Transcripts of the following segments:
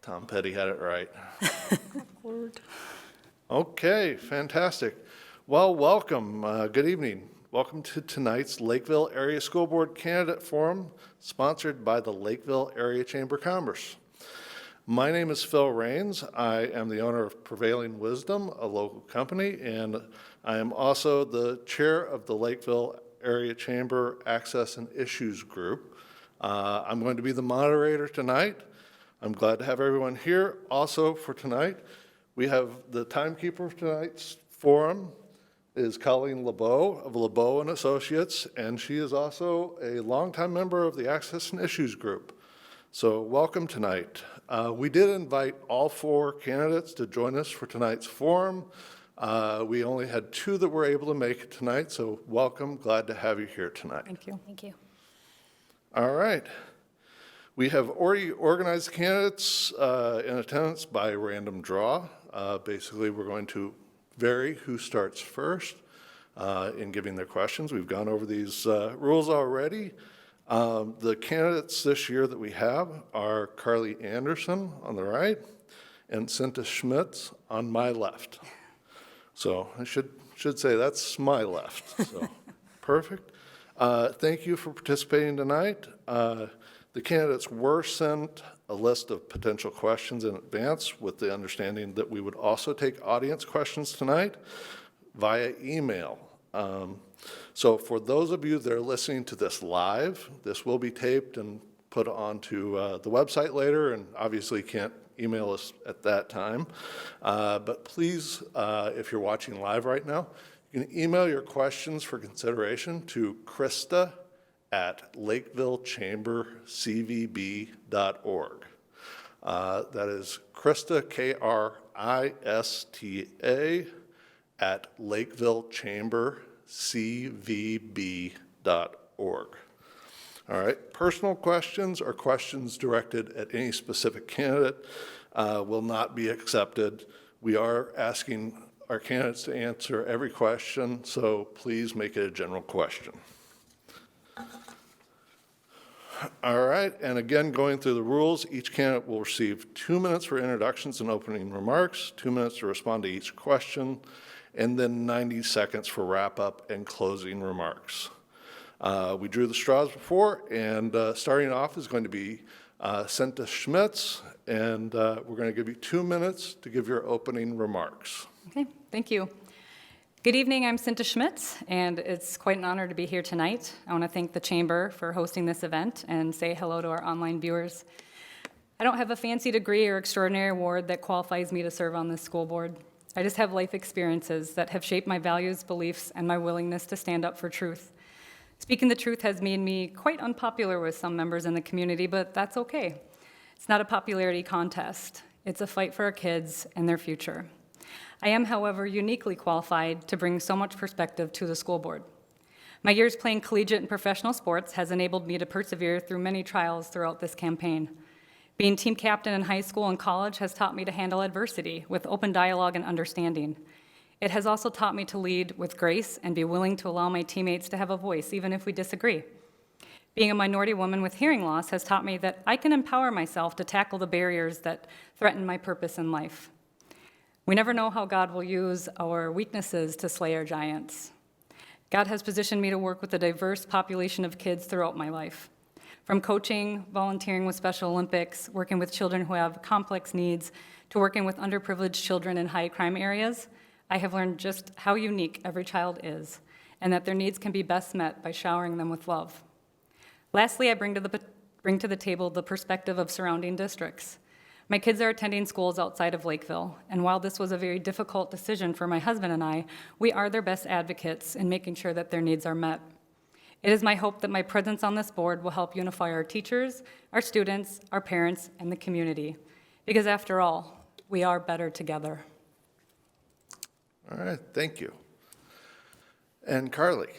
Tom Petty had it right. Okay, fantastic. Well, welcome. Good evening. Welcome to tonight's Lakeville Area School Board Candidate Forum, sponsored by the Lakeville Area Chamber of Commerce. My name is Phil Raines. I am the owner of Prevailing Wisdom, a local company, and I am also the chair of the Lakeville Area Chamber Access and Issues Group. I'm going to be the moderator tonight. I'm glad to have everyone here. Also for tonight, we have the timekeeper of tonight's forum is Colleen LeBeau of LeBeau and Associates, and she is also a longtime member of the Access and Issues Group. So welcome tonight. We did invite all 4 candidates to join us for tonight's forum. We only had 2 that were able to make it tonight, so welcome. Glad to have you here tonight. Thank you. Thank you. All right. We have already organized candidates in attendance by random draw. Basically, we're going to vary who starts first in giving their questions. We've gone over these rules already. The candidates this year that we have are Carly Anderson on the right and Cinta Schmitz on my left. So I should say that's my left. So perfect. Thank you for participating tonight. The candidates were sent a list of potential questions in advance with the understanding that we would also take audience questions tonight via email. So for those of you that are listening to this live, this will be taped and put onto the website later, and obviously can't email us at that time. But please, if you're watching live right now, you can email your questions for consideration to Krista@LakevilleChamberCVB.org. That is Krista, Krista, @LakevilleChamberCVB.org. All right, personal questions or questions directed at any specific candidate will not be accepted. We are asking our candidates to answer every question, so please make it a general question. All right, and again, going through the rules, each candidate will receive 2 minutes for introductions and opening remarks, 2 minutes to respond to each question, and then 90 seconds for wrap-up and closing remarks. We drew the straws before, and starting off is going to be Cinta Schmitz, and we're going to give you 2 minutes to give your opening remarks. Okay, thank you. Good evening, I'm Cinta Schmitz, and it's quite an honor to be here tonight. I want to thank the Chamber for hosting this event and say hello to our online viewers. I don't have a fancy degree or extraordinary award that qualifies me to serve on this school board. I just have life experiences that have shaped my values, beliefs, and my willingness to stand up for truth. Speaking the truth has made me quite unpopular with some members in the community, but that's okay. It's not a popularity contest. It's a fight for our kids and their future. I am, however, uniquely qualified to bring so much perspective to the school board. My years playing collegiate and professional sports has enabled me to persevere through many trials throughout this campaign. Being team captain in high school and college has taught me to handle adversity with open dialogue and understanding. It has also taught me to lead with grace and be willing to allow my teammates to have a voice, even if we disagree. Being a minority woman with hearing loss has taught me that I can empower myself to tackle the barriers that threaten my purpose in life. We never know how God will use our weaknesses to slay our giants. God has positioned me to work with a diverse population of kids throughout my life. From coaching, volunteering with Special Olympics, working with children who have complex needs, to working with underprivileged children in high crime areas, I have learned just how unique every child is, and that their needs can be best met by showering them with love. Lastly, I bring to the table the perspective of surrounding districts. My kids are attending schools outside of Lakeville, and while this was a very difficult decision for my husband and I, we are their best advocates in making sure that their needs are met. It is my hope that my presence on this board will help unify our teachers, our students, our parents, and the community, because after all, we are better together. All right, thank you. And Carly.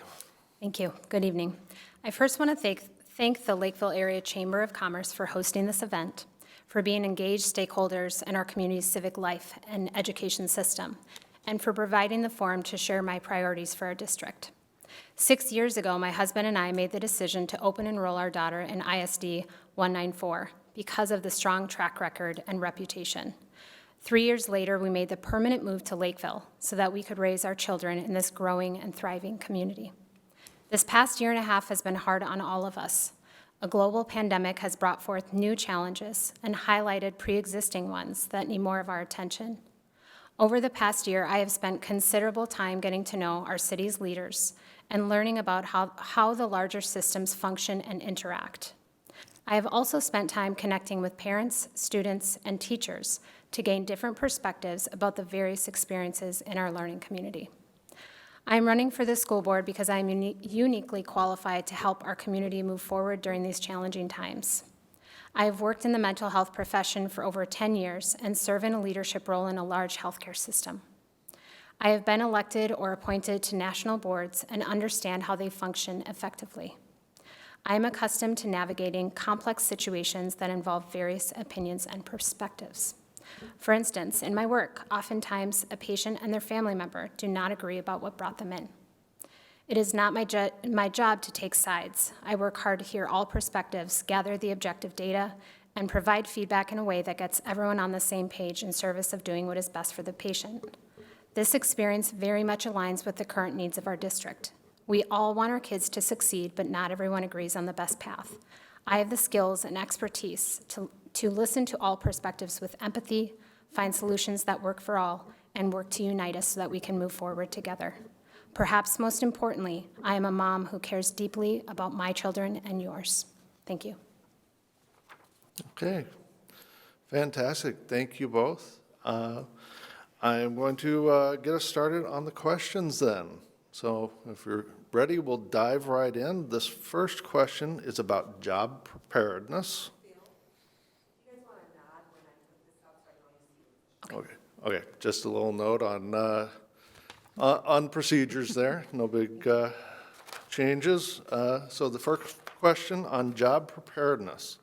Thank you. Good evening. I first want to thank the Lakeville Area Chamber of Commerce for hosting this event, for being engaged stakeholders in our community's civic life and education system, and for providing the forum to share my priorities for our district. 6 years ago, my husband and I made the decision to open enroll our daughter in ISD 194 because of the strong track record and reputation. 3 years later, we made the permanent move to Lakeville so that we could raise our children in this growing and thriving community. This past year and a half has been hard on all of us. A global pandemic has brought forth new challenges and highlighted pre-existing ones that need more of our attention. Over the past year, I have spent considerable time getting to know our city's leaders and learning about how the larger systems function and interact. I have also spent time connecting with parents, students, and teachers to gain different perspectives about the various experiences in our learning community. I am running for the school board because I am uniquely qualified to help our community move forward during these challenging times. I have worked in the mental health profession for over 10 years and serve in a leadership role in a large healthcare system. I have been elected or appointed to national boards and understand how they function effectively. I am accustomed to navigating complex situations that involve various opinions and perspectives. For instance, in my work, oftentimes a patient and their family member do not agree about what brought them in. It is not my job to take sides. I work hard to hear all perspectives, gather the objective data, and provide feedback in a way that gets everyone on the same page in service of doing what is best for the patient. This experience very much aligns with the current needs of our district. We all want our kids to succeed, but not everyone agrees on the best path. I have the skills and expertise to listen to all perspectives with empathy, find solutions that work for all, and work to unite us so that we can move forward together. Perhaps most importantly, I am a mom who cares deeply about my children and yours. Thank you. Okay, fantastic. Thank you both. I am going to get us started on the questions then. So if you're ready, we'll dive right in. This first question is about job preparedness. Okay, just a little note on procedures there, no big changes. So the first question on job preparedness.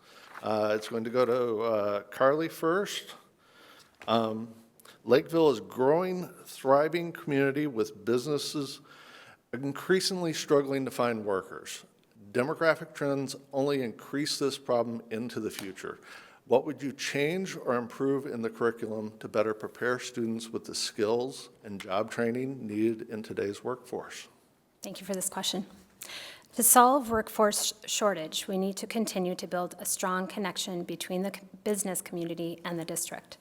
It's going to go to Carly first. Lakeville is a growing, thriving community with businesses increasingly struggling to find workers. Demographic trends only increase this problem into the future. What would you change or improve in the curriculum to better prepare students with the skills and job training needed in today's workforce? Thank you for this question. To solve workforce shortage, we need to continue to build a strong connection between the business community and the district.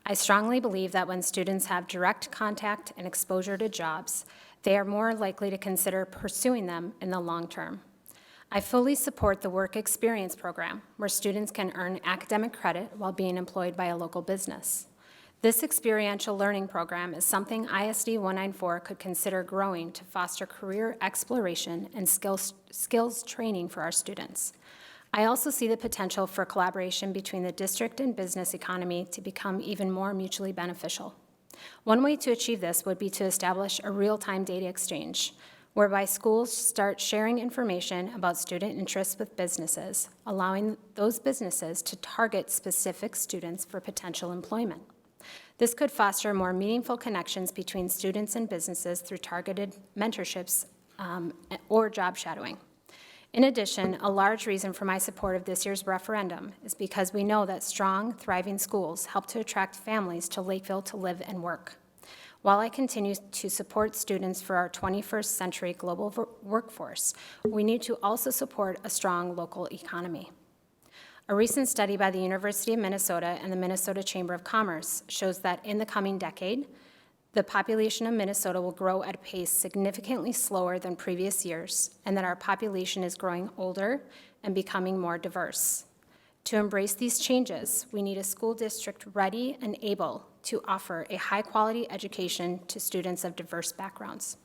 I strongly believe that when students have direct contact and exposure to jobs, they are more likely to consider pursuing them in the long term. I fully support the Work Experience Program, where students can earn academic credit while being employed by a local business. This experiential learning program is something ISD 194 could consider growing to foster career exploration and skills training for our students. I also see the potential for collaboration between the district and business economy to become even more mutually beneficial. One way to achieve this would be to establish a real-time data exchange, whereby schools start sharing information about student interests with businesses, allowing those businesses to target specific students for potential employment. This could foster more meaningful connections between students and businesses through targeted mentorships or job shadowing. In addition, a large reason for my support of this year's referendum is because we know that strong, thriving schools help to attract families to Lakeville to live and work. While I continue to support students for our 21st century global workforce, we need to also support a strong local economy. A recent study by the University of Minnesota and the Minnesota Chamber of Commerce shows that in the coming decade, the population of Minnesota will grow at a pace significantly slower than previous years, and that our population is growing older and becoming more diverse. To embrace these changes, we need a school district ready and able to offer a high-quality education to students of diverse backgrounds.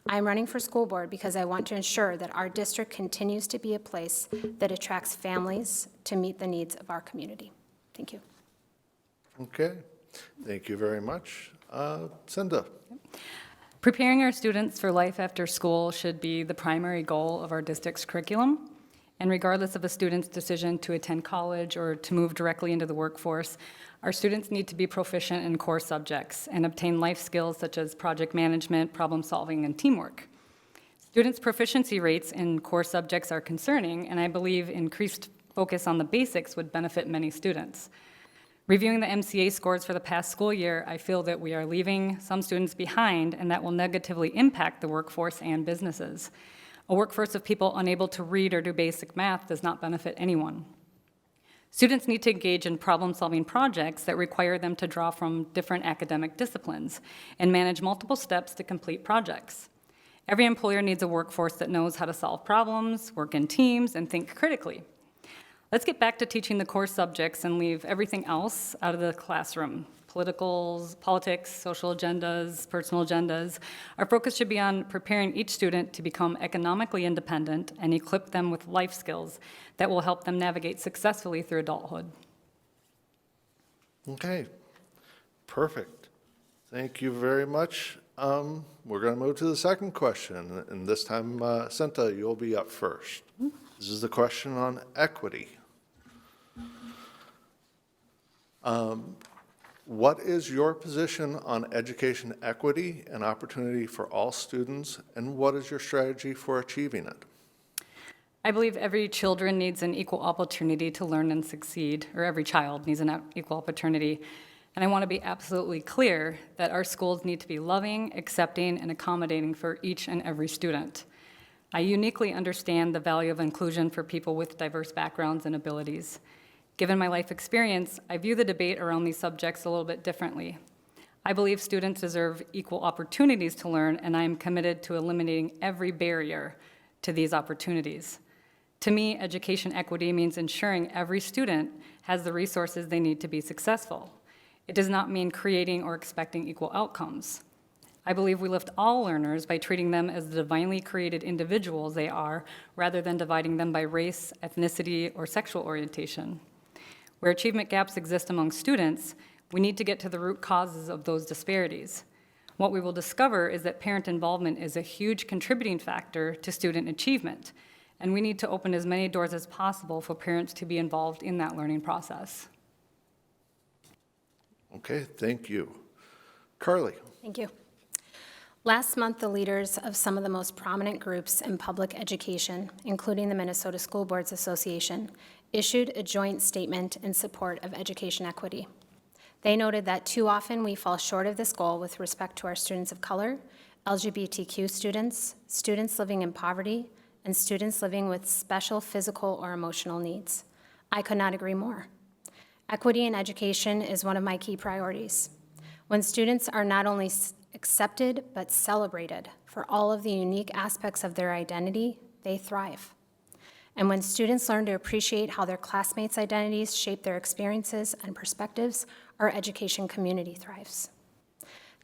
I am running for school board because I want to ensure that our district continues to be a place that attracts families to meet the needs of our community. Thank you. Okay, thank you very much. Cinda. Preparing our students for life after school should be the primary goal of our district's curriculum. And regardless of a student's decision to attend college or to move directly into the workforce, our students need to be proficient in core subjects and obtain life skills such as project management, problem solving, and teamwork. Students' proficiency rates in core subjects are concerning, and I believe increased focus on the basics would benefit many students. Reviewing the MCA scores for the past school year, I feel that we are leaving some students behind, and that will negatively impact the workforce and businesses. A workforce of people unable to read or do basic math does not benefit anyone. Students need to engage in problem-solving projects that require them to draw from different academic disciplines and manage multiple steps to complete projects. Every employer needs a workforce that knows how to solve problems, work in teams, and think critically. Let's get back to teaching the core subjects and leave everything else out of the classroom. Politics, social agendas, personal agendas. Our focus should be on preparing each student to become economically independent and equip them with life skills that will help them navigate successfully through adulthood. Okay, perfect. Thank you very much. We're going to move to the second question, and this time, Senta, you'll be up first. This is the question on equity. What is your position on education equity and opportunity for all students, and what is your strategy for achieving it? I believe every children needs an equal opportunity to learn and succeed, or every child needs an equal opportunity. And I want to be absolutely clear that our schools need to be loving, accepting, and accommodating for each and every student. I uniquely understand the value of inclusion for people with diverse backgrounds and abilities. Given my life experience, I view the debate around these subjects a little bit differently. I believe students deserve equal opportunities to learn, and I am committed to eliminating every barrier to these opportunities. To me, education equity means ensuring every student has the resources they need to be successful. It does not mean creating or expecting equal outcomes. I believe we lift all learners by treating them as the divinely created individuals they are, rather than dividing them by race, ethnicity, or sexual orientation. Where achievement gaps exist among students, we need to get to the root causes of those disparities. What we will discover is that parent involvement is a huge contributing factor to student achievement, and we need to open as many doors as possible for parents to be involved in that learning process. Okay, thank you. Carly. Thank you. Last month, the leaders of some of the most prominent groups in public education, including the Minnesota School Boards Association, issued a joint statement in support of education equity. They noted that too often we fall short of this goal with respect to our students of color, LGBTQ students, students living in poverty, and students living with special physical or emotional needs. I could not agree more. Equity in education is one of my key priorities. When students are not only accepted but celebrated for all of the unique aspects of their identity, they thrive. And when students learn to appreciate how their classmates' identities shape their experiences and perspectives, our education community thrives.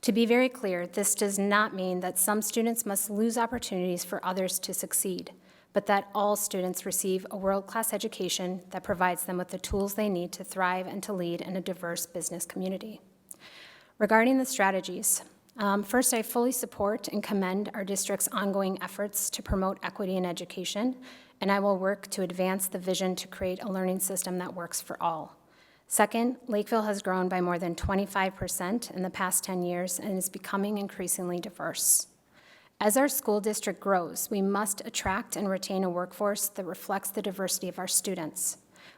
To be very clear, this does not mean that some students must lose opportunities for others to succeed, but that all students receive a world-class education that provides them with the tools they need to thrive and to lead in a diverse business community. Regarding the strategies, first, I fully support and commend our district's ongoing efforts to promote equity in education, and I will work to advance the vision to create a learning system that works for all. Second, Lakeville has grown by more than 25% in the past 10 years and is becoming increasingly diverse. As our school district grows, we must attract and retain a workforce that reflects the diversity of our students.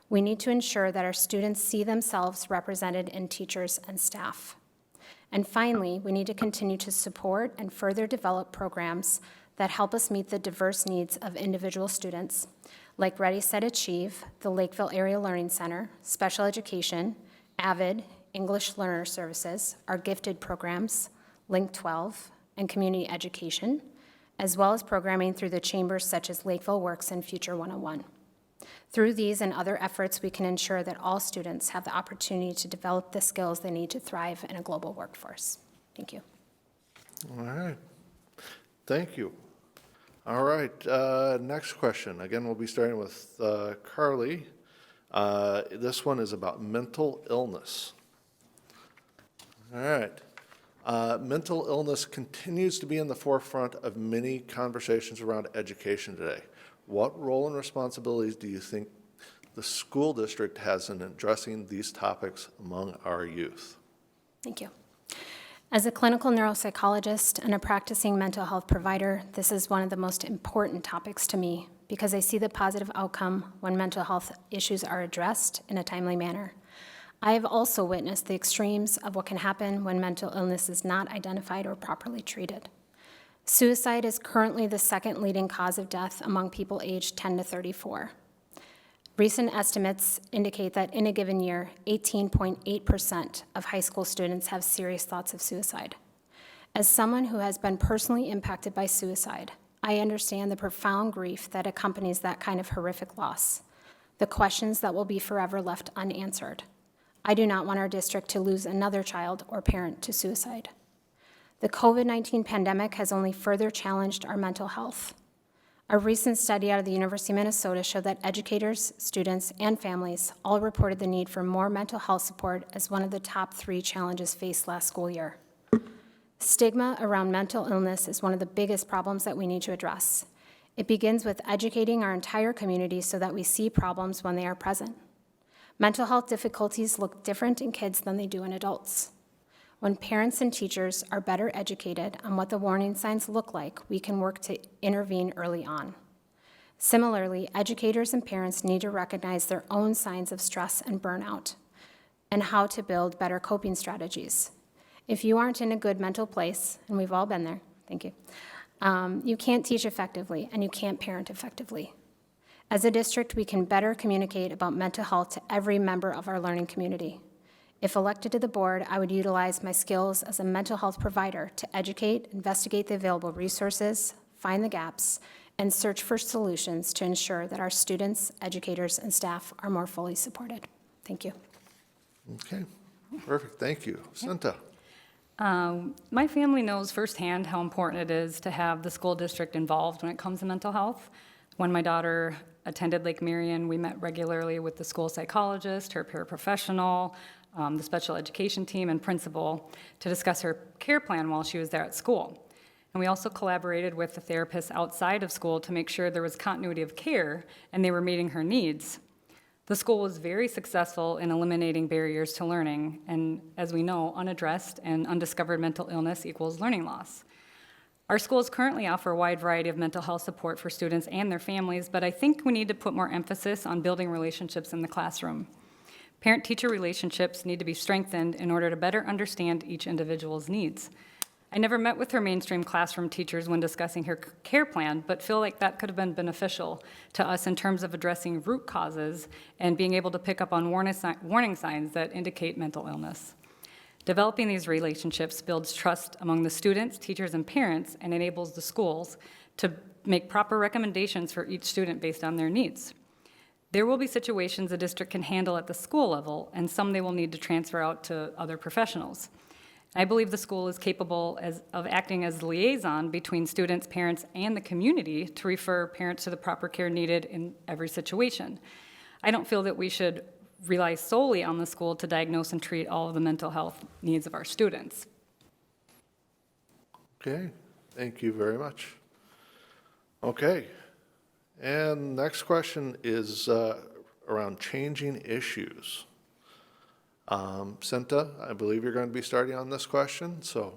We need to ensure that our students see themselves represented in teachers and staff. And finally, we need to continue to support and further develop programs that help us meet the diverse needs of individual students, like Ready, Set, Achieve, the Lakeville Area Learning Center, Special Education, AVID, English Learner Services, our gifted programs, Link 12, and community education, as well as programming through the chambers such as Lakeville Works and Future 101. Through these and other efforts, we can ensure that all students have the opportunity to develop the skills they need to thrive in a global workforce. Thank you. All right. Thank you. All right. Next question. Again, we'll be starting with Carly. This one is about mental illness. All right. Mental illness continues to be in the forefront of many conversations around education today. What role and responsibilities do you think the school district has in addressing these topics among our youth? Thank you. As a clinical neuropsychologist and a practicing mental health provider, this is one of the most important topics to me because I see the positive outcome when mental health issues are addressed in a timely manner. I have also witnessed the extremes of what can happen when mental illness is not identified or properly treated. Suicide is currently the second leading cause of death among people aged 10 to 34. Recent estimates indicate that in a given year, 18.8% of high school students have serious thoughts of suicide. As someone who has been personally impacted by suicide, I understand the profound grief that accompanies that kind of horrific loss, the questions that will be forever left unanswered. I do not want our district to lose another child or parent to suicide. The COVID-19 pandemic has only further challenged our mental health. A recent study out of the University of Minnesota showed that educators, students, and families all reported the need for more mental health support as one of the top 3 challenges faced last school year. Stigma around mental illness is one of the biggest problems that we need to address. It begins with educating our entire community so that we see problems when they are present. Mental health difficulties look different in kids than they do in adults. When parents and teachers are better educated on what the warning signs look like, we can work to intervene early on. Similarly, educators and parents need to recognize their own signs of stress and burnout and how to build better coping strategies. If you aren't in a good mental place, and we've all been there, thank you, you can't teach effectively and you can't parent effectively. As a district, we can better communicate about mental health to every member of our learning community. If elected to the board, I would utilize my skills as a mental health provider to educate, investigate the available resources, find the gaps, and search for solutions to ensure that our students, educators, and staff are more fully supported. Thank you. Okay, perfect, thank you. Cinta? My family knows firsthand how important it is to have the school district involved when it comes to mental health. When my daughter attended Lake Marion, we met regularly with the school psychologist, her paraprofessional, the special education team, and principal to discuss her care plan while she was there at school. And we also collaborated with the therapists outside of school to make sure there was continuity of care and they were meeting her needs. The school was very successful in eliminating barriers to learning, and as we know, unaddressed and undiscovered mental illness equals learning loss. Our schools currently offer a wide variety of mental health support for students and their families, but I think we need to put more emphasis on building relationships in the classroom. Parent-teacher relationships need to be strengthened in order to better understand each individual's needs. I never met with her mainstream classroom teachers when discussing her care plan, but feel like that could have been beneficial to us in terms of addressing root causes and being able to pick up on warning signs that indicate mental illness. Developing these relationships builds trust among the students, teachers, and parents, and enables the schools to make proper recommendations for each student based on their needs. There will be situations the district can handle at the school level, and some they will need to transfer out to other professionals. I believe the school is capable of acting as the liaison between students, parents, and the community to refer parents to the proper care needed in every situation. I don't feel that we should rely solely on the school to diagnose and treat all of the mental health needs of our students. Okay, thank you very much. Okay, and next question is around changing issues. Cinta, I believe you're going to be starting on this question. So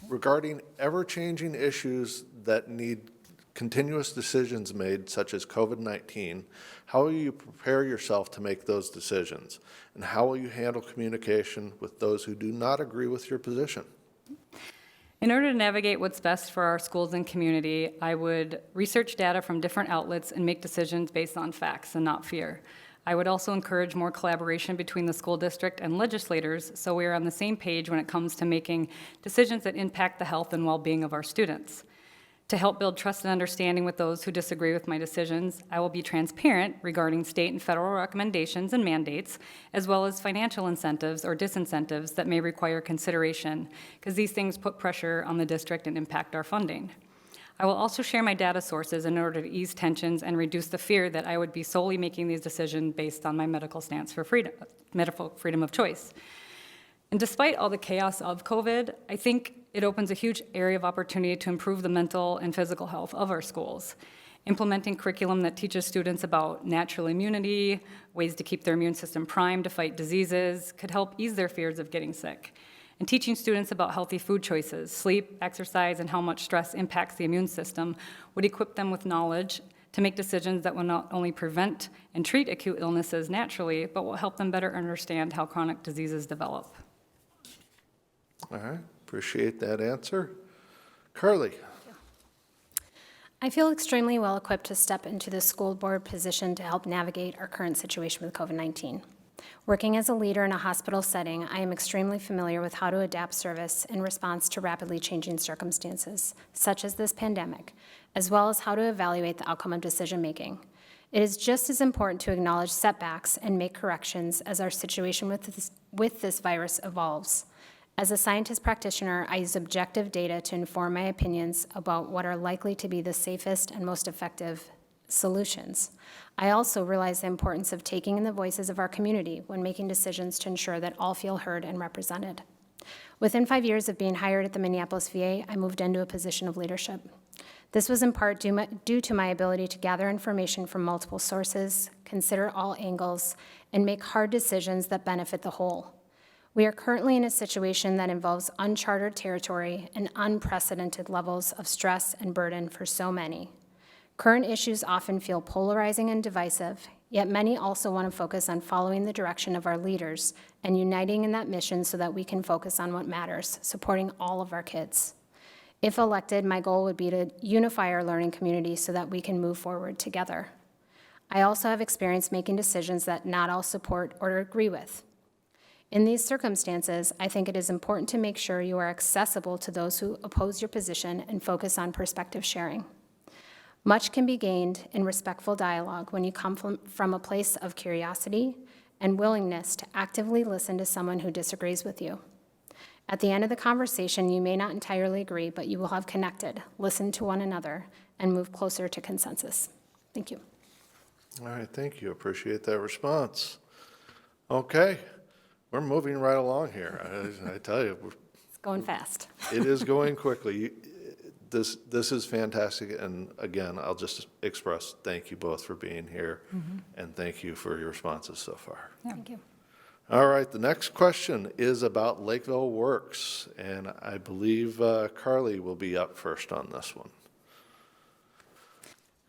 regarding ever-changing issues that need continuous decisions made, such as COVID-19, how will you prepare yourself to make those decisions? And how will you handle communication with those who do not agree with your position? In order to navigate what's best for our schools and community, I would research data from different outlets and make decisions based on facts and not fear. I would also encourage more collaboration between the school district and legislators so we are on the same page when it comes to making decisions that impact the health and well-being of our students. To help build trust and understanding with those who disagree with my decisions, I will be transparent regarding state and federal recommendations and mandates, as well as financial incentives or disincentives that may require consideration, because these things put pressure on the district and impact our funding. I will also share my data sources in order to ease tensions and reduce the fear that I would be solely making these decisions based on my medical stance for medical freedom of choice. And despite all the chaos of COVID, I think it opens a huge area of opportunity to improve the mental and physical health of our schools. Implementing curriculum that teaches students about natural immunity, ways to keep their immune system primed to fight diseases, could help ease their fears of getting sick. and teaching students about healthy food choices, sleep, exercise, and how much stress impacts the immune system would equip them with knowledge to make decisions that will not only prevent and treat acute illnesses naturally, but will help them better understand how chronic diseases develop. All right, appreciate that answer. Carly? I feel extremely well equipped to step into the school board position to help navigate our current situation with COVID-19. Working as a leader in a hospital setting, I am extremely familiar with how to adapt service in response to rapidly changing circumstances, such as this pandemic, as well as how to evaluate the outcome of decision-making. It is just as important to acknowledge setbacks and make corrections as our situation with this virus evolves. As a scientist practitioner, I use objective data to inform my opinions about what are likely to be the safest and most effective solutions. I also realize the importance of taking in the voices of our community when making decisions to ensure that all feel heard and represented. Within 5 years of being hired at the Minneapolis VA, I moved into a position of leadership. This was in part due to my ability to gather information from multiple sources, consider all angles, and make hard decisions that benefit the whole. We are currently in a situation that involves uncharted territory and unprecedented levels of stress and burden for so many. Current issues often feel polarizing and divisive, yet many also want to focus on following the direction of our leaders and uniting in that mission so that we can focus on what matters, supporting all of our kids. If elected, my goal would be to unify our learning community so that we can move forward together. I also have experience making decisions that not all support or agree with. In these circumstances, I think it is important to make sure you are accessible to those who oppose your position and focus on perspective sharing. Much can be gained in respectful dialogue when you come from a place of curiosity and willingness to actively listen to someone who disagrees with you. At the end of the conversation, you may not entirely agree, but you will have connected, listened to one another, and moved closer to consensus. Thank you. All right, thank you. Appreciate that response. Okay, we're moving right along here. I tell you, It's going fast. it is going quickly. This is fantastic, and again, I'll just express thank you both for being here, and thank you for your responses so far. Thank you. All right, the next question is about Lakeville Works, and I believe Carly will be up first on this one.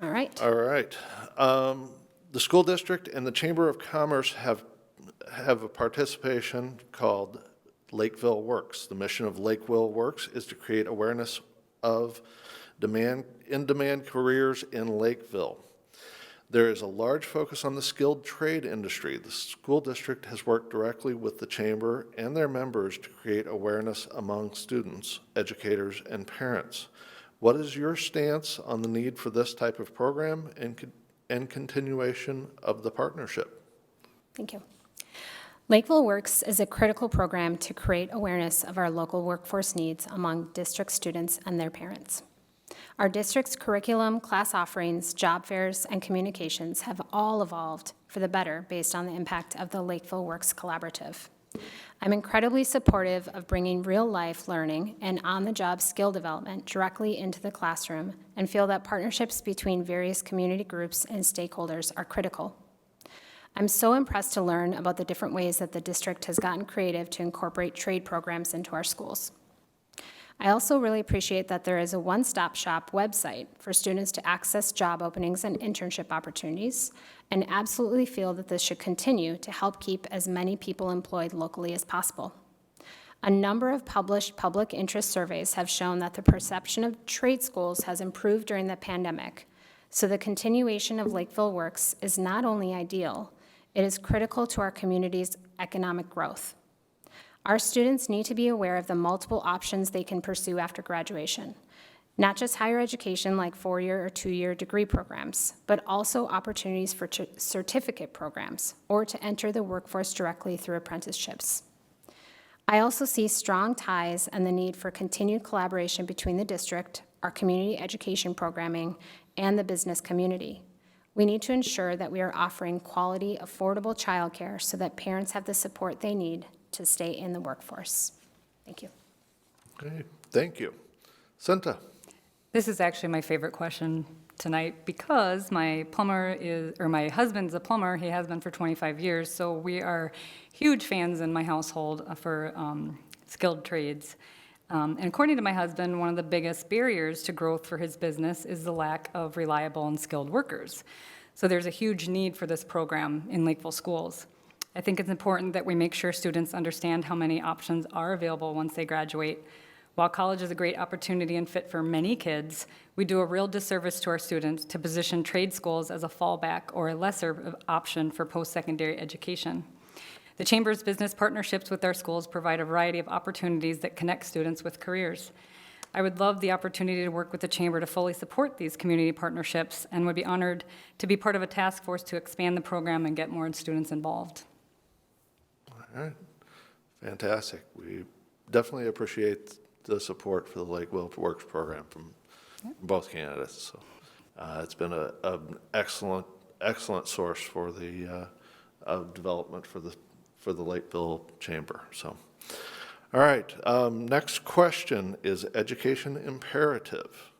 All right. All right. The school district and the Chamber of Commerce have a participation called Lakeville Works. The mission of Lakeville Works is to create awareness of in-demand careers in Lakeville. There is a large focus on the skilled trade industry. The school district has worked directly with the chamber and their members to create awareness among students, educators, and parents. What is your stance on the need for this type of program and continuation of the partnership? Thank you. Lakeville Works is a critical program to create awareness of our local workforce needs among district students and their parents. Our district's curriculum, class offerings, job fairs, and communications have all evolved for the better based on the impact of the Lakeville Works Collaborative. I'm incredibly supportive of bringing real-life learning and on-the-job skill development directly into the classroom and feel that partnerships between various community groups and stakeholders are critical. I'm so impressed to learn about the different ways that the district has gotten creative to incorporate trade programs into our schools. I also really appreciate that there is a one-stop shop website for students to access job openings and internship opportunities, and absolutely feel that this should continue to help keep as many people employed locally as possible. A number of published public interest surveys have shown that the perception of trade schools has improved during the pandemic, so the continuation of Lakeville Works is not only ideal, it is critical to our community's economic growth. Our students need to be aware of the multiple options they can pursue after graduation, not just higher education like 4-year or 2-year degree programs, but also opportunities for certificate programs or to enter the workforce directly through apprenticeships. I also see strong ties and the need for continued collaboration between the district, our community education programming, and the business community. We need to ensure that we are offering quality, affordable childcare so that parents have the support they need to stay in the workforce. Thank you. Okay, thank you. Senta? This is actually my favorite question tonight because my husband's a plumber. He has been for 25 years, so we are huge fans in my household for skilled trades. And according to my husband, one of the biggest barriers to growth for his business is the lack of reliable and skilled workers. So there's a huge need for this program in Lakeville schools. I think it's important that we make sure students understand how many options are available once they graduate. While college is a great opportunity and fit for many kids, we do a real disservice to our students to position trade schools as a fallback or a lesser option for post-secondary education. The Chamber's business partnerships with our schools provide a variety of opportunities that connect students with careers. I would love the opportunity to work with the Chamber to fully support these community partnerships and would be honored to be part of a task force to expand the program and get more students involved. All right, fantastic. We definitely appreciate the support for the Lakeville Works program from both candidates. So it's been an excellent source for the development for the Lakeville Chamber. So, all right. Next question is education imperative.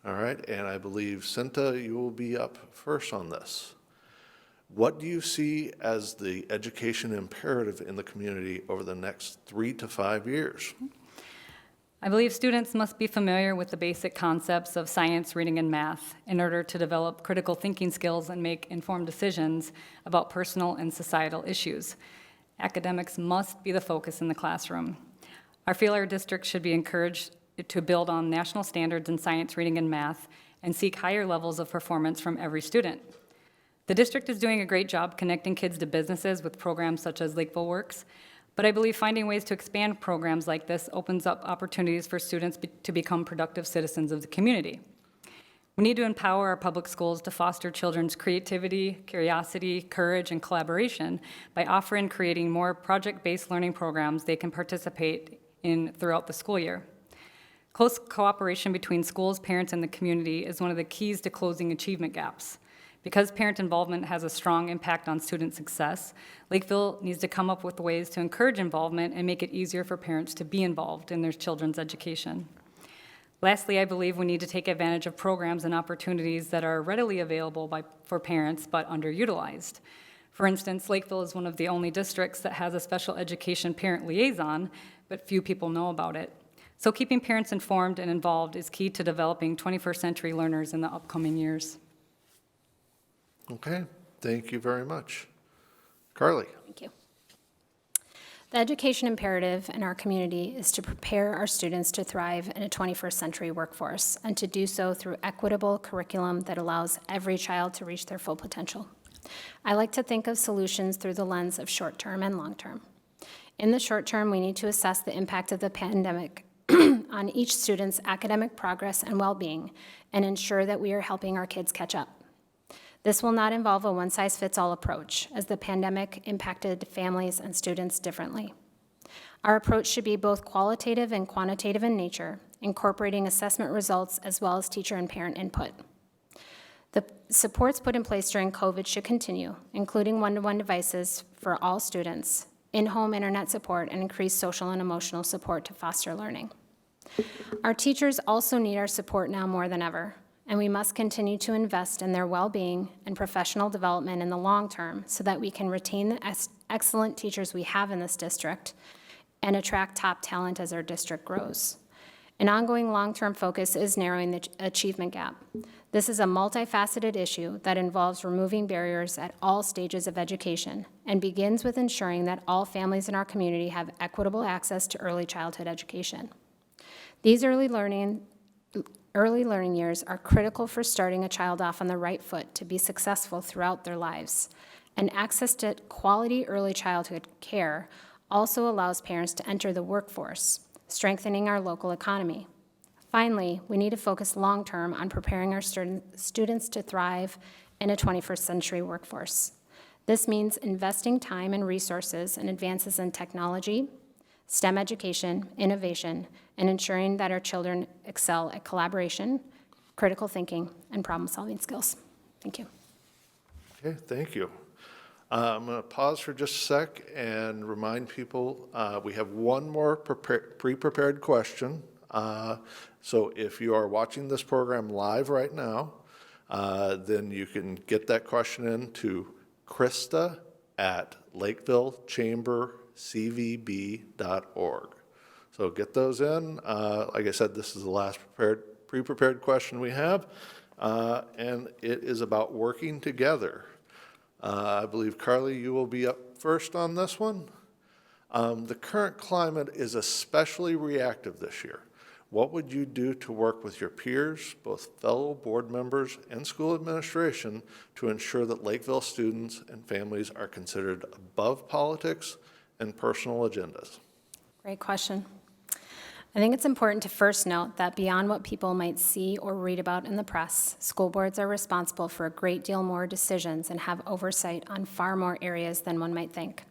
All right, and I believe Cinta, you will be up first on this. What do you see as the education imperative in the community over the next 3 to 5 years? I believe students must be familiar with the basic concepts of science, reading, and math in order to develop critical thinking skills and make informed decisions about personal and societal issues. Academics must be the focus in the classroom. I feel our district should be encouraged to build on national standards in science, reading, and math and seek higher levels of performance from every student. The district is doing a great job connecting kids to businesses with programs such as Lakeville Works, but I believe finding ways to expand programs like this opens up opportunities for students to become productive citizens of the community. We need to empower our public schools to foster children's creativity, curiosity, courage, and collaboration by offering creating more project-based learning programs they can participate in throughout the school year. Close cooperation between schools, parents, and the community is one of the keys to closing achievement gaps. Because parent involvement has a strong impact on student success, Lakeville needs to come up with ways to encourage involvement and make it easier for parents to be involved in their children's education. Lastly, I believe we need to take advantage of programs and opportunities that are readily available for parents but underutilized. For instance, Lakeville is one of the only districts that has a special education parent liaison, but few people know about it. So keeping parents informed and involved is key to developing 21st century learners in the upcoming years. Okay, thank you very much. Carly. Thank you. The education imperative in our community is to prepare our students to thrive in a 21st century workforce and to do so through equitable curriculum that allows every child to reach their full potential. I like to think of solutions through the lens of short-term and long-term. In the short term, we need to assess the impact of the pandemic on each student's academic progress and well-being and ensure that we are helping our kids catch up. This will not involve a one-size-fits-all approach, as the pandemic impacted families and students differently. Our approach should be both qualitative and quantitative in nature, incorporating assessment results as well as teacher and parent input. The supports put in place during COVID should continue, including one-to-one devices for all students, in-home internet support, and increased social and emotional support to foster learning. Our teachers also need our support now more than ever, and we must continue to invest in their well-being and professional development in the long term so that we can retain the excellent teachers we have in this district and attract top talent as our district grows. An ongoing long-term focus is narrowing the achievement gap. This is a multifaceted issue that involves removing barriers at all stages of education and begins with ensuring that all families in our community have equitable access to early childhood education. These early learning years are critical for starting a child off on the right foot to be successful throughout their lives. And access to quality early childhood care also allows parents to enter the workforce, strengthening our local economy. Finally, we need to focus long-term on preparing our students to thrive in a 21st century workforce. This means investing time and resources in advances in technology, STEM education, innovation, and ensuring that our children excel at collaboration, critical thinking, and problem-solving skills. Thank you. Okay, thank you. I'm going to pause for just a sec and remind people we have one more pre-prepared question. So if you are watching this program live right now, then you can get that question in to Krista at LakevilleChamber So get those in. Like I said, this is the last pre-prepared question we have, and it is about working together. I believe, Carly, you will be up first on this one. The current climate is especially reactive this year. What would you do to work with your peers, both fellow board members and school administration, to ensure that Lakeville students and families are considered above politics and personal agendas? Great question. I think it's important to first note that beyond what people might see or read about in the press, school boards are responsible for a great deal more decisions and have oversight on far more areas than one might think.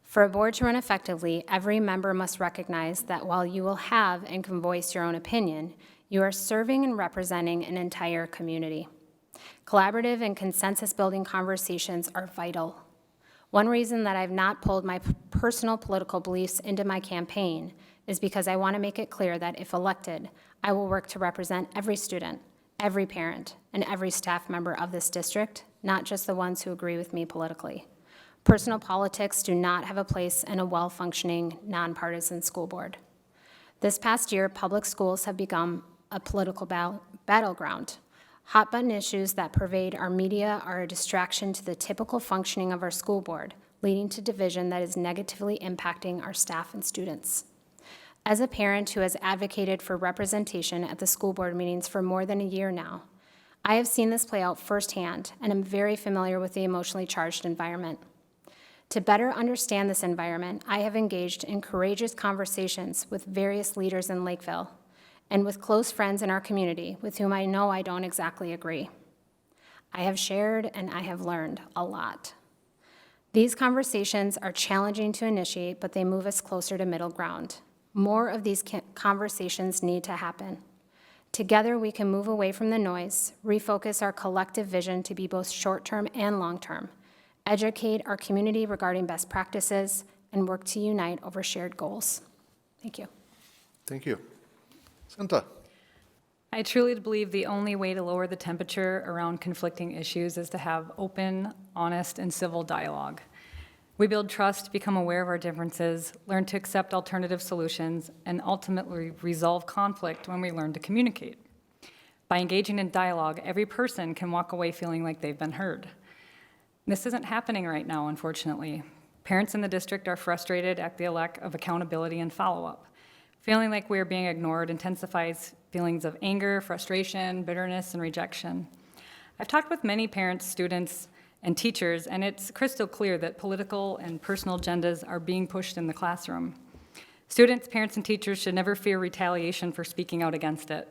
For a board to run effectively, every member must recognize that while you will have and can voice your own opinion, you are serving and representing an entire community. Collaborative and consensus-building conversations are vital. One reason that I've not pulled my personal political beliefs into my campaign is because I want to make it clear that if elected, I will work to represent every student, every parent, and every staff member of this district, not just the ones who agree with me politically. Personal politics do not have a place in a well-functioning, nonpartisan school board. This past year, public schools have become a political battleground. Hot-button issues that pervade our media are a distraction to the typical functioning of our school board, leading to division that is negatively impacting our staff and students. As a parent who has advocated for representation at the school board meetings for more than a year now, I have seen this play out firsthand and am very familiar with the emotionally charged environment. To better understand this environment, I have engaged in courageous conversations with various leaders in Lakeville and with close friends in our community with whom I know I don't exactly agree. I have shared and I have learned a lot. These conversations are challenging to initiate, but they move us closer to middle ground. More of these conversations need to happen. Together, we can move away from the noise, refocus our collective vision to be both short-term and long-term, educate our community regarding best practices, and work to unite over shared goals. Thank you. Thank you. Santa. I truly believe the only way to lower the temperature around conflicting issues is to have open, honest, and civil dialogue. We build trust, become aware of our differences, learn to accept alternative solutions, and ultimately resolve conflict when we learn to communicate. By engaging in dialogue, every person can walk away feeling like they've been heard. This isn't happening right now, unfortunately. Parents in the district are frustrated at the lack of accountability and follow-up. Feeling like we are being ignored intensifies feelings of anger, frustration, bitterness, and rejection. I've talked with many parents, students, and teachers, and it's crystal clear that political and personal agendas are being pushed in the classroom. Students, parents, and teachers should never fear retaliation for speaking out against it.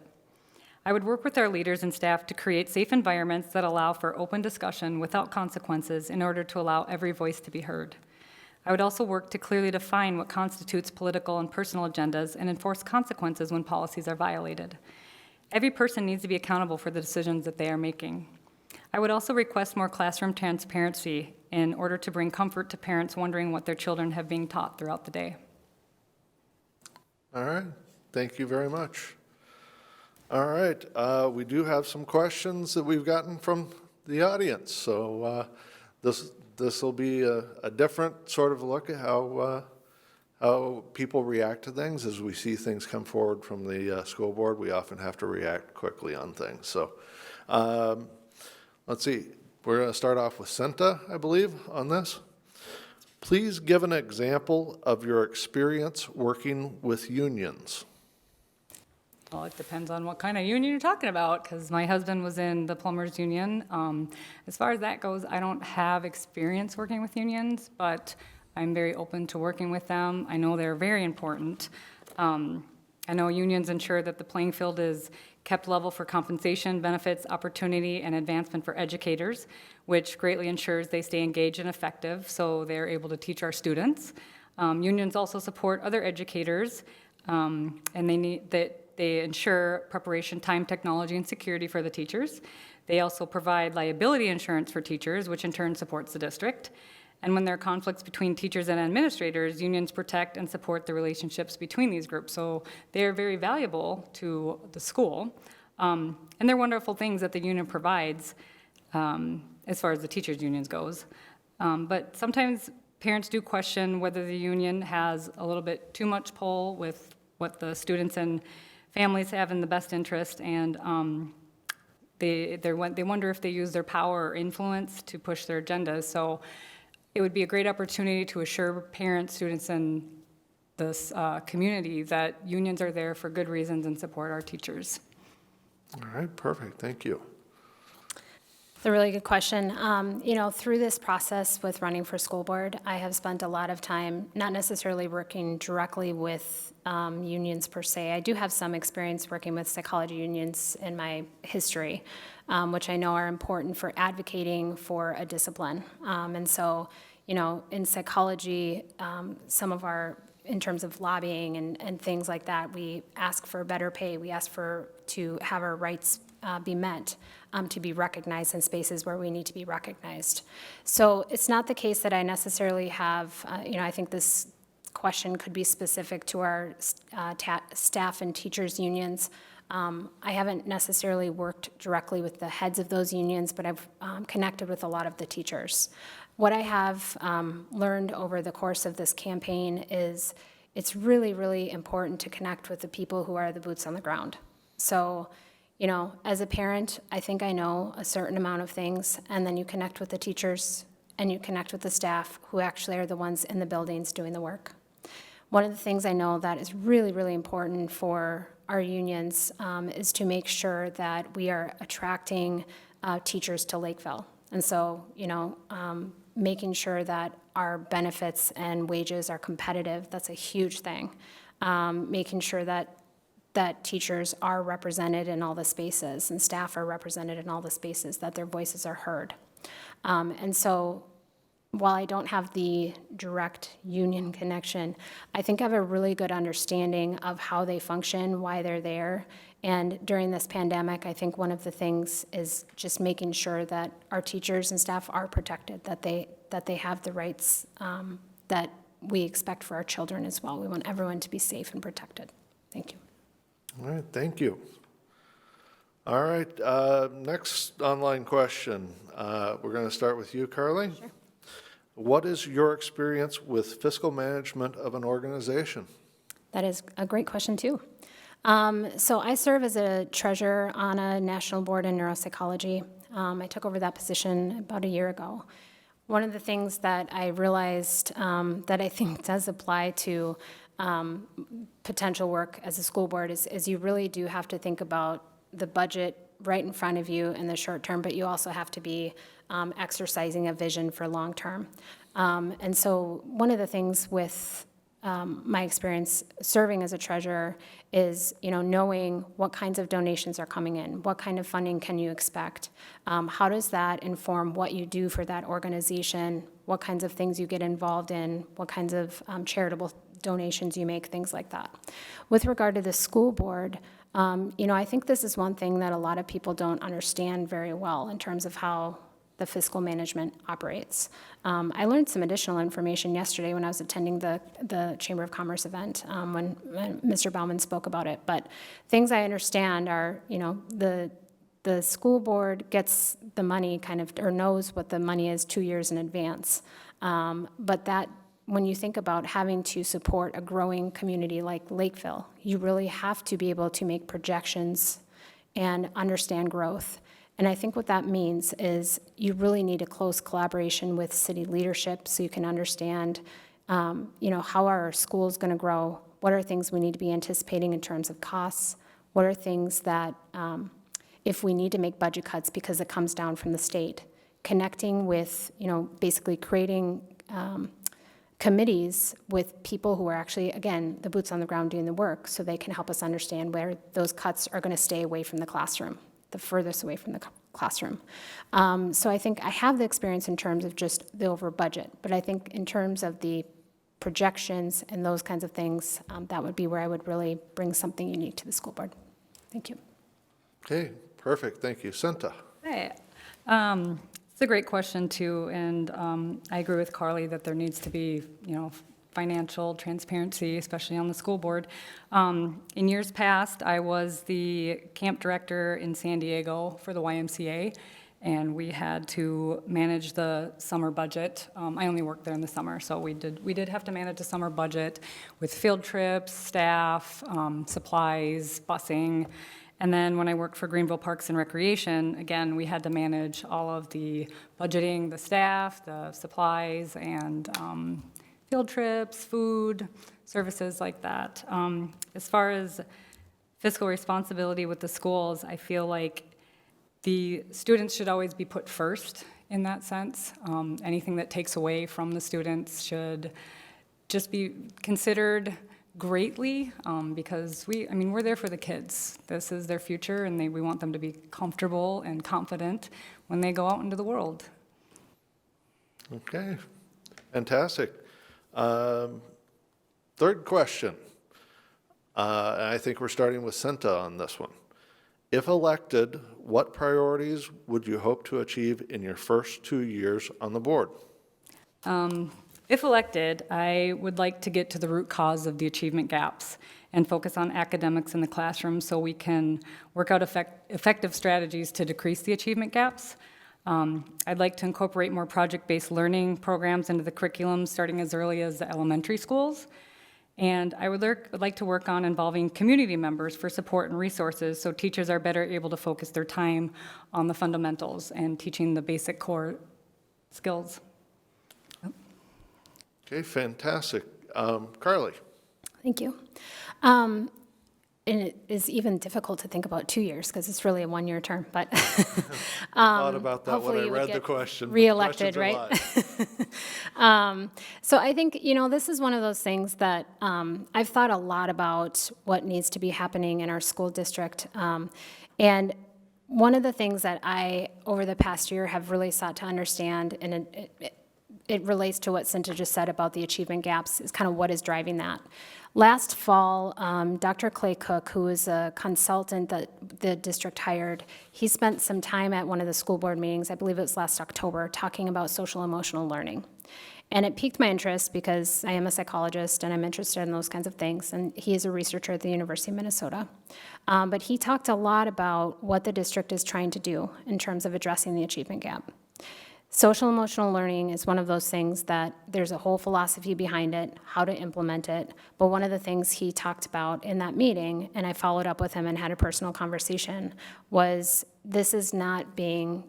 I would work with our leaders and staff to create safe environments that allow for open discussion without consequences in order to allow every voice to be heard. I would also work to clearly define what constitutes political and personal agendas and enforce consequences when policies are violated. Every person needs to be accountable for the decisions that they are making. I would also request more classroom transparency in order to bring comfort to parents wondering what their children have been taught throughout the day. All right. Thank you very much. All right. We do have some questions that we've gotten from the audience. So this will be a different sort of look at how people react to things. As we see things come forward from the school board, we often have to react quickly on things. So let's see. We're going to start off with Senta, I believe, on this. Please give an example of your experience working with unions. Well, it depends on what kind of union you're talking about, because my husband was in the plumbers union. As far as that goes, I don't have experience working with unions, but I'm very open to working with them. I know they're very important. I know unions ensure that the playing field is kept level for compensation, benefits, opportunity, and advancement for educators, which greatly ensures they stay engaged and effective so they're able to teach our students. Unions also support other educators, and they ensure preparation, time, technology, and security for the teachers. They also provide liability insurance for teachers, which in turn supports the district. And when there are conflicts between teachers and administrators, unions protect and support the relationships between these groups. So they're very valuable to the school. And they're wonderful things that the union provides as far as the teachers' unions goes. But sometimes parents do question whether the union has a little bit too much pull with what the students and families have in the best interest, and they wonder if they use their power or influence to push their agendas. So it would be a great opportunity to assure parents, students, and this community that unions are there for good reasons and support our teachers. All right, perfect, thank you. It's a really good question. Through this process with running for school board, I have spent a lot of time not necessarily working directly with unions per se. I do have some experience working with psychology unions in my history, which I know are important for advocating for a discipline. And so, in psychology, some of in terms of lobbying and things like that, we ask for better pay. We ask to have our rights be met, to be recognized in spaces where we need to be recognized. So it's not the case that I necessarily have, I think this question could be specific to our staff and teachers unions. I haven't necessarily worked directly with the heads of those unions, but I've connected with a lot of the teachers. What I have learned over the course of this campaign is it's really, really important to connect with the people who are the boots on the ground. So, as a parent, I think I know a certain amount of things, and then you connect with the teachers and you connect with the staff who actually are the ones in the buildings doing the work. One of the things I know that is really, really important for our unions is to make sure that we are attracting teachers to Lakeville. And so, making sure that our benefits and wages are competitive, that's a huge thing. Making sure that teachers are represented in all the spaces and staff are represented in all the spaces, that their voices are heard. And so while I don't have the direct union connection, I think I have a really good understanding of how they function, why they're there. And during this pandemic, I think one of the things is just making sure that our teachers and staff are protected, that they have the rights that we expect for our children as well. We want everyone to be safe and protected. Thank you. All right, thank you. All right, next online question. We're going to start with you, Carly. Sure. What is your experience with fiscal management of an organization? That is a great question, too. So I serve as a treasurer on a national board in neuropsychology. I took over that position about a year ago. One of the things that I realized that I think does apply to potential work as a school board is you really do have to think about the budget right in front of you in the short term, but you also have to be exercising a vision for long term. And so one of the things with my experience serving as a treasurer is, knowing what kinds of donations are coming in, what kind of funding can you expect, how does that inform what you do for that organization, what kinds of things you get involved in, what kinds of charitable donations you make, things like that. With regard to the school board, I think this is one thing that a lot of people don't understand very well in terms of how the fiscal management operates. I learned some additional information yesterday when I was attending the Chamber of Commerce event when Mr. Baumann spoke about it. But things I understand are, the school board gets the money or knows what the money is 2 years in advance. But that, when you think about having to support a growing community like Lakeville, you really have to be able to make projections and understand growth. And I think what that means is you really need a close collaboration with city leadership so you can understand, how are our schools going to grow? What are things we need to be anticipating in terms of costs? What are things that, if we need to make budget cuts because it comes down from the state, connecting with, basically creating committees with people who are actually, again, the boots on the ground doing the work so they can help us understand where those cuts are going to stay away from the classroom, the furthest away from the classroom. So I think I have the experience in terms of just the over budget, but I think in terms of the projections and those kinds of things, that would be where I would really bring something unique to the school board. Thank you. Okay, perfect, thank you. Senta. Hey, it's a great question too, and I agree with Carly that there needs to be, financial transparency, especially on the school board. In years past, I was the camp director in San Diego for the YMCA, and we had to manage the summer budget. I only worked there in the summer, so we did have to manage a summer budget with field trips, staff, supplies, busing. And then when I worked for Greenville Parks and Recreation, again, we had to manage all of the budgeting, the staff, the supplies, and field trips, food, services like that. As far as fiscal responsibility with the schools, I feel like the students should always be put first in that sense. Anything that takes away from the students should just be considered greatly, because we're there for the kids. This is their future, and we want them to be comfortable and confident when they go out into the world. Okay, fantastic. Third question. I think we're starting with Cinta on this one. If elected, what priorities would you hope to achieve in your first 2 years on the board? If elected, I would like to get to the root cause of the achievement gaps and focus on academics in the classroom so we can work out effective strategies to decrease the achievement gaps. I'd like to incorporate more project-based learning programs into the curriculum starting as early as the elementary schools. And I would like to work on involving community members for support and resources so teachers are better able to focus their time on the fundamentals and teaching the basic core skills. Okay, fantastic. Carly? Thank you. And it is even difficult to think about 2 years because it's really a one-year term, but Thought about that when hopefully I you would read the get question. reelected, Questions are right? So I think, this is one of those things that I've thought a lot about what needs to be happening in our school district. And one of the things that I, over the past year, have really sought to understand, and it relates to what Cinta just said about the achievement gaps, is kind of what is driving that. Last fall, Dr. Clay Cook, who is a consultant that the district hired, he spent some time at one of the school board meetings, I believe it was last October, talking about social emotional learning. And it piqued my interest because I am a psychologist and I'm interested in those kinds of things, and he is a researcher at the University of Minnesota. But he talked a lot about what the district is trying to do in terms of addressing the achievement gap. Social emotional learning is one of those things that there's a whole philosophy behind it, how to implement it. But one of the things he talked about in that meeting, and I followed up with him and had a personal conversation, was this is not being,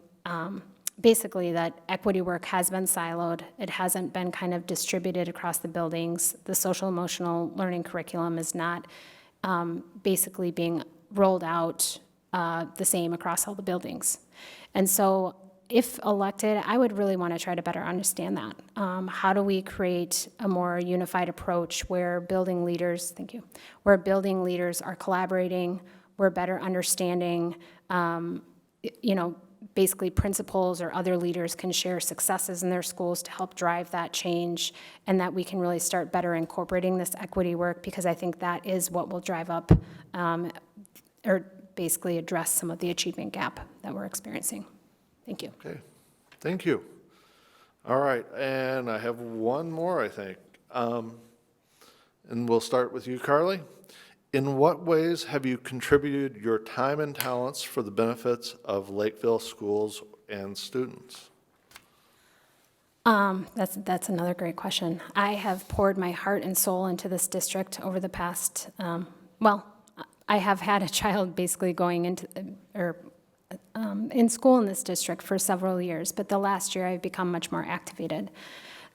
basically that equity work has been siloed. It hasn't been kind of distributed across the buildings. The social emotional learning curriculum is not basically being rolled out the same across all the buildings. And so if elected, I would really want to try to better understand that. How do we create a more unified approach where building leaders, thank you, where building leaders are collaborating, we're better understanding, basically principals or other leaders can share successes in their schools to help drive that change, and that we can really start better incorporating this equity work, because I think that is what will drive up or basically address some of the achievement gap that we're experiencing. Thank you. Okay, thank you. All right, and I have one more, I think. And we'll start with you, Carly. In what ways have you contributed your time and talents for the benefits of Lakeville schools and students? That's another great question. I have poured my heart and soul into this district over the past, I have had a child basically going into, in school in this district for several years, but the last year I've become much more activated.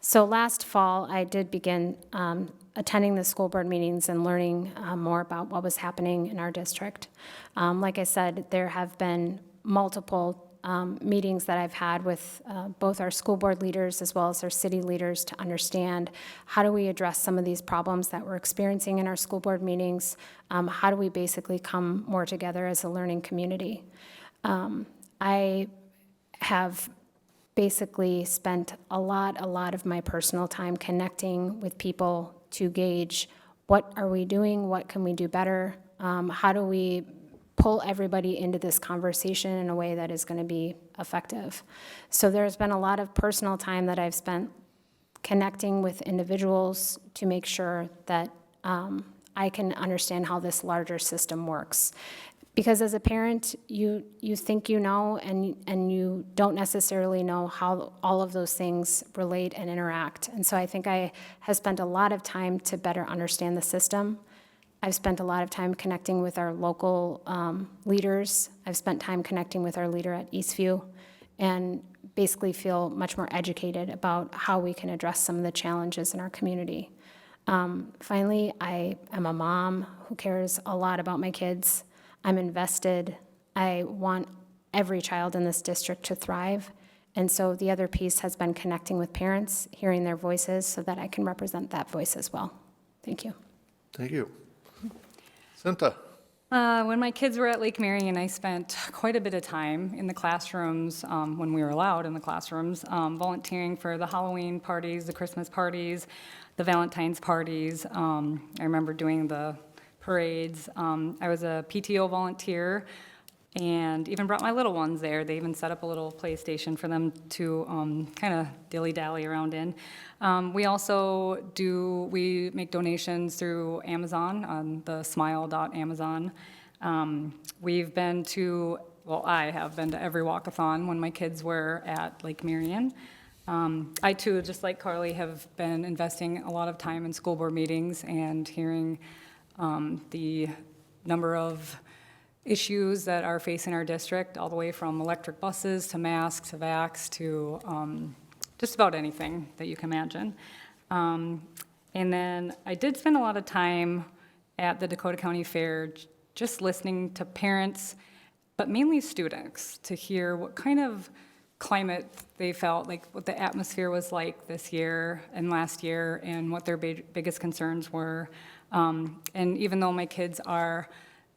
So last fall, I did begin attending the school board meetings and learning more about what was happening in our district. Like I said, there have been multiple meetings that I've had with both our school board leaders as well as our city leaders to understand how do we address some of these problems that we're experiencing in our school board meetings. How do we basically come more together as a learning community? I have basically spent a lot of my personal time connecting with people to gauge what are we doing, what can we do better, how do we pull everybody into this conversation in a way that is going to be effective. So there's been a lot of personal time that I've spent connecting with individuals to make sure that I can understand how this larger system works. Because as a parent, you think you know, and you don't necessarily know how all of those things relate and interact. And so I think I have spent a lot of time to better understand the system. I've spent a lot of time connecting with our local leaders. I've spent time connecting with our leader at Eastview, and basically feel much more educated about how we can address some of the challenges in our community. Finally, I am a mom who cares a lot about my kids. I'm invested. I want every child in this district to thrive. And so the other piece has been connecting with parents, hearing their voices so that I can represent that voice as well. Thank you. Thank you. Cinta? When my kids were at Lake Marion, I spent quite a bit of time in the classrooms, when we were allowed in the classrooms, volunteering for the Halloween parties, the Christmas parties, the Valentine's parties. I remember doing the parades. I was a PTO volunteer and even brought my little ones there. They even set up a little PlayStation for them to kind of dilly-dally around in. We also we make donations through Amazon on the smile.amazon. We've been to, well, I have been to every walkathon when my kids were at Lake Marion. I too, just like Carly, have been investing a lot of time in school board meetings and hearing the number of issues that are facing our district, all the way from electric buses to masks to vax to just about anything that you can imagine. And then I did spend a lot of time at the Dakota County Fair just listening to parents, but mainly students, to hear what kind of climate they felt, like what the atmosphere was like this year and last year, and what their biggest concerns were. And even though my kids are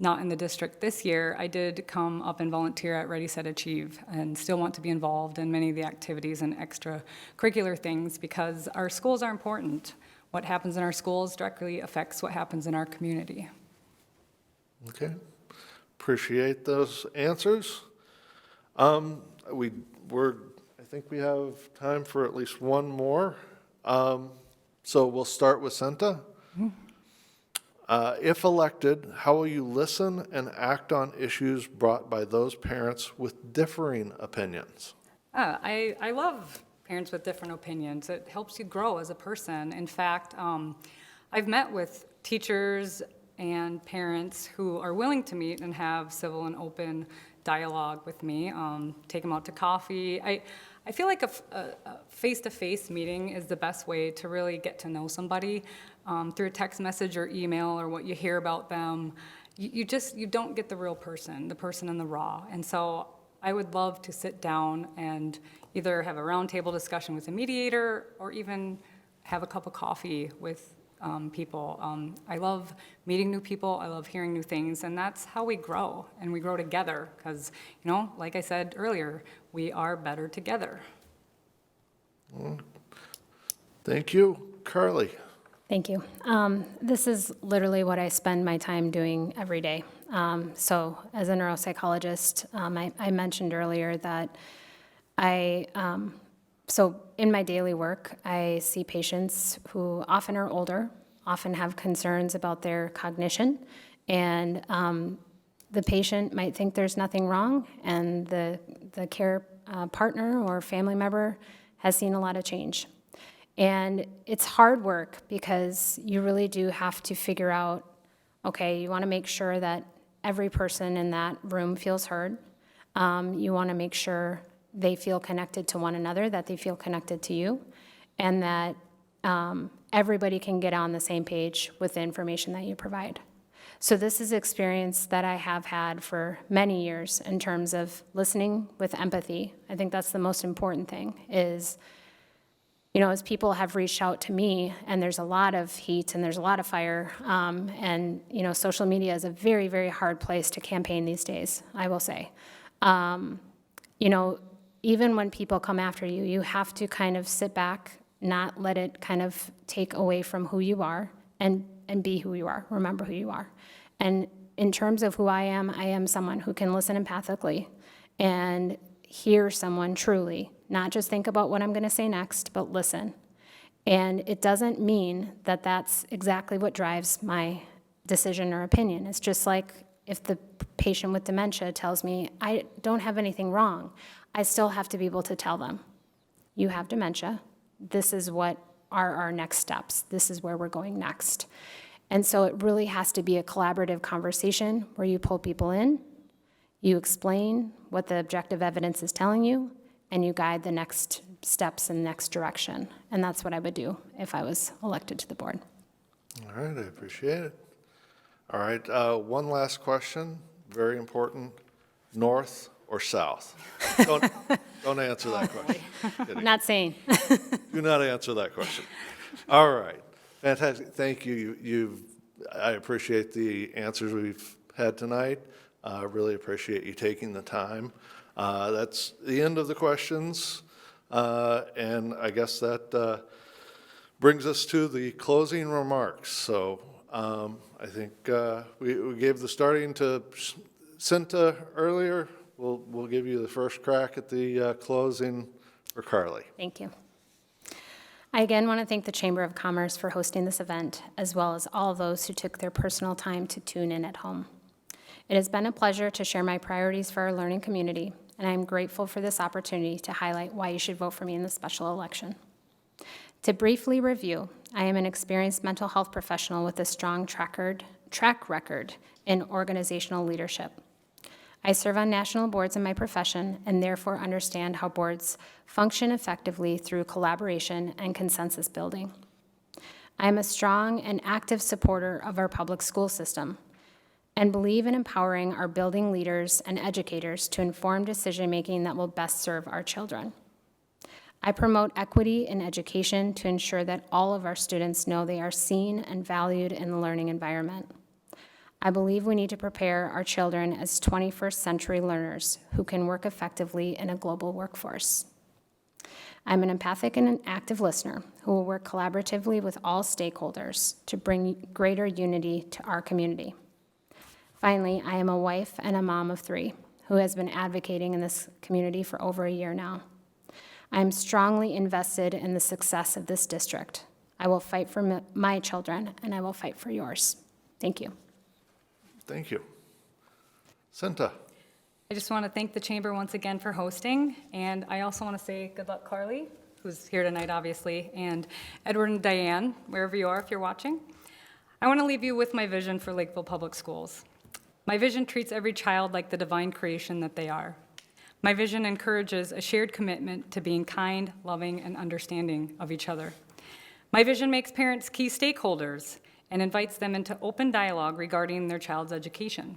not in the district this year, I did come up and volunteer at Ready, Set, Achieve, and still want to be involved in many of the activities and extracurricular things, because our schools are important. What happens in our schools directly affects what happens in our community. Okay. Appreciate those answers. I think we have time for at least one more. So we'll start with Senta. If elected, how will you listen and act on issues brought by those parents with differing opinions? I love parents with different opinions. It helps you grow as a person. In fact, I've met with teachers and parents who are willing to meet and have civil and open dialogue with me, take them out to coffee. I feel like a face-to-face meeting is the best way to really get to know somebody. Through a text message or email or what you hear about them, you don't get the real person, the person in the raw. And so I would love to sit down and either have a roundtable discussion with a mediator or even have a cup of coffee with people. I love meeting new people. I love hearing new things, and that's how we grow, and we grow together because, like I said earlier, we are better together. Thank you. Carly? Thank you. This is literally what I spend my time doing every day. So as a neuropsychologist, I mentioned earlier that so in my daily work, I see patients who often are older, often have concerns about their cognition, and the patient might think there's nothing wrong, and the care partner or family member has seen a lot of change. And it's hard work because you really do have to figure out, okay, you want to make sure that every person in that room feels heard. You want to make sure they feel connected to one another, that they feel connected to you, and that everybody can get on the same page with the information that you provide. So this is experience that I have had for many years in terms of listening with empathy. I think that's the most important thing is, as people have reached out to me, and there's a lot of heat and there's a lot of fire, and, social media is a very, very hard place to campaign these days, I will say. Even when people come after you, you have to kind of sit back, not let it kind of take away from who you are, and be who you are, remember who you are. And in terms of who I am someone who can listen empathically and hear someone truly, not just think about what I'm going to say next, but listen. And it doesn't mean that that's exactly what drives my decision or opinion. It's just like if the patient with dementia tells me, I don't have anything wrong, I still have to be able to tell them, you have dementia, this is what are our next steps, this is where we're going next. And so it really has to be a collaborative conversation where you pull people in, you explain what the objective evidence is telling you, and you guide the next steps and next direction. And that's what I would do if I was elected to the board. All right, I appreciate it. All right, one last question, very important, north or south? Don't answer that question. Kidding. Not saying. Do not answer that question. All right, fantastic, thank you. I appreciate the answers we've had tonight. I really appreciate you taking the time. That's the end of the questions, and I guess that brings us to the closing remarks. So I think we gave the starting to Cinta earlier. We'll give you the first crack at the closing for Carly. Thank you. I again want to thank the Chamber of Commerce for hosting this event, as well as all those who took their personal time to tune in at home. It has been a pleasure to share my priorities for our learning community, and I am grateful for this opportunity to highlight why you should vote for me in the special election. To briefly review, I am an experienced mental health professional with a strong track record in organizational leadership. I serve on national boards in my profession and therefore understand how boards function effectively through collaboration and consensus building. I am a strong and active supporter of our public school system and believe in empowering our building leaders and educators to inform decision-making that will best serve our children. I promote equity in education to ensure that all of our students know they are seen and valued in the learning environment. I believe we need to prepare our children as 21st century learners who can work effectively in a global workforce. I'm an empathic and an active listener who will work collaboratively with all stakeholders to bring greater unity to our community. Finally, I am a wife and a mom of 3 who has been advocating in this community for over a year now. I am strongly invested in the success of this district. I will fight for my children, and I will fight for yours. Thank you. Thank you. Cinta. I just want to thank the Chamber once again for hosting, and I also want to say good luck, Carly, who's here tonight, obviously, and Edward and Diane, wherever you are, if you're watching. I want to leave you with my vision for Lakeville Public Schools. My vision treats every child like the divine creation that they are. My vision encourages a shared commitment to being kind, loving, and understanding of each other. My vision makes parents key stakeholders and invites them into open dialogue regarding their child's education.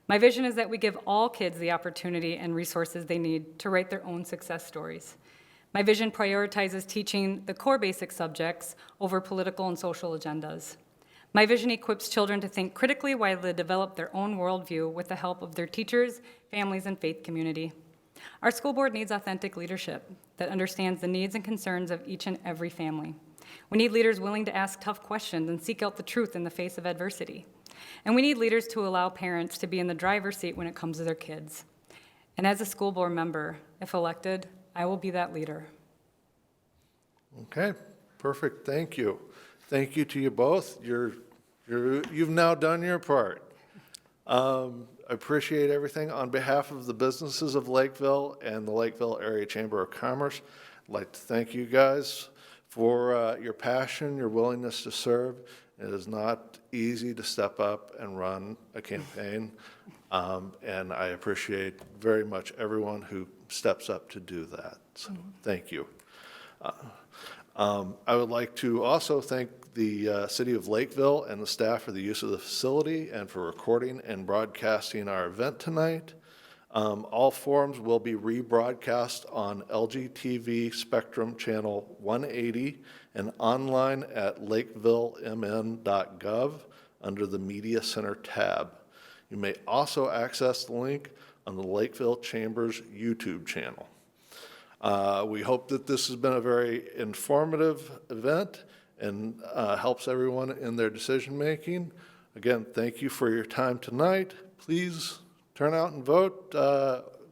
My vision is that we give all kids the opportunity and resources they need to write their own success stories. My vision prioritizes teaching the core basic subjects over political and social agendas. My vision equips children to think critically while they develop their own worldview with the help of their teachers, families, and faith community. Our school board needs authentic leadership that understands the needs and concerns of each and every family. We need leaders willing to ask tough questions and seek out the truth in the face of adversity. And we need leaders to allow parents to be in the driver's seat when it comes to their kids. And as a school board member, if elected, I will be that leader. Okay, perfect, thank you. Thank you to you both. You've now done your part. I appreciate everything. On behalf of the businesses of Lakeville and the Lakeville Area Chamber of Commerce, I'd like to thank you guys for your passion, your willingness to serve. It is not easy to step up and run a campaign, and I appreciate very much everyone who steps up to do that. So thank you. I would like to also thank the City of Lakeville and the staff for the use of the facility and for recording and broadcasting our event tonight. All forums will be rebroadcast on LGTV Spectrum Channel 180 and online at lakevillemn.gov under the Media Center tab. You may also access the link on the Lakeville Chamber's YouTube channel. We hope that this has been a very informative event and helps everyone in their decision-making. Again, thank you for your time tonight. Please turn out and vote.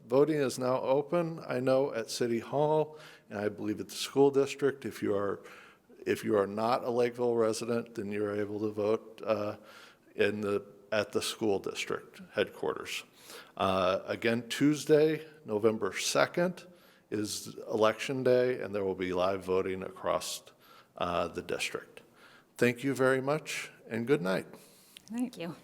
Voting is now open, I know, at City Hall, and I believe at the school district. If you are not a Lakeville resident, then you're able to vote in the at the school district headquarters. Again, Tuesday, November 2nd is Election Day, and there will be live voting across the district. Thank you very much, and good night. Thank you.